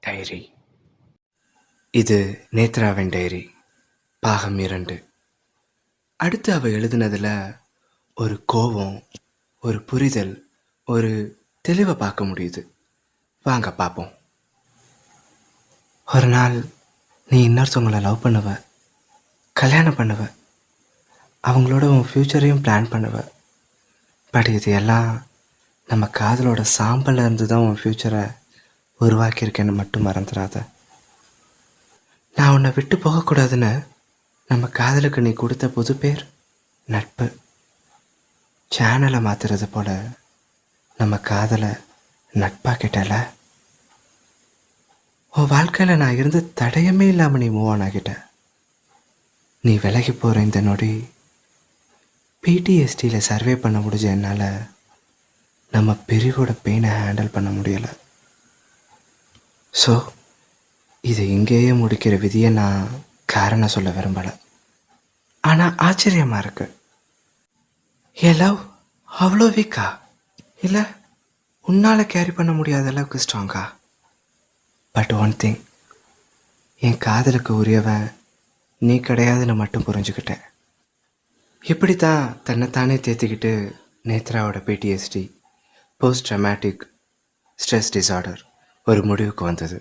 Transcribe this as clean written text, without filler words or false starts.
Diary. இது நேத்ராவின் diary, பாகம் 2. அடுத்து அவள் எழுதினதில் ஒரு கோபம், ஒரு புரிதல், ஒரு தெளிவை பார்க்க முடியுது. வாங்க பார்ப்போம். ஒரு நாள் நீ இன்னொருத்தவங்களை லவ் பண்ணுவ, கல்யாணம் பண்ணுவ, அவங்களோட உன் ஃப்யூச்சரையும் பிளான் பண்ணுவ. பட் இது எல்லாம் நம்ம காதலோட சாம்பலில் இருந்து தான் உன் ஃப்யூச்சரை உருவாக்கியிருக்கேன்னு மட்டும் மறந்துடாத. நான் உன்னை விட்டு போகக்கூடாதுன்னு நம்ம காதலுக்கு நீ கொடுத்த புது பேர் நட்பு. சேனலை மாற்றுறது போல நம்ம காதலை நட்பாக்கிட்டல. உன் வாழ்க்கையில் நான் இருந்து தடயமே இல்லாமல் நீ மூவ் ஆன் ஆகிட்ட. நீ விலகி போகிற இந்த நொடி பிடிஎஸ்டியில் சர்வே பண்ண முடிஞ்ச என்னால் நம்ம பிரிவோட பெயினை ஹேண்டில் பண்ண முடியலை. ஸோ இது இங்கேயே முடிக்கிற விதியை நான் காரணம் சொல்ல விரும்பலை. ஆனால் ஆச்சரியமாக இருக்கு, என் லவ் அவ்வளோ வீக்கா இல்லை உன்னால் கேரி பண்ண முடியாத அளவுக்கு ஸ்ட்ராங்கா? பட் ஒன் திங், என் காதலுக்கு உரியவன் நீ கிடையாதுன்னு மட்டும் புரிஞ்சுக்கிட்டேன். இப்படி தான் தன்னைத்தானே தேத்திக்கிட்டு நேத்ராவோட பிடிஎஸ்டி, போஸ்ட் ட்ராமேட்டிக் ஸ்ட்ரெஸ் டிஸார்டர் ஒரு முடிவுக்கு வந்தது.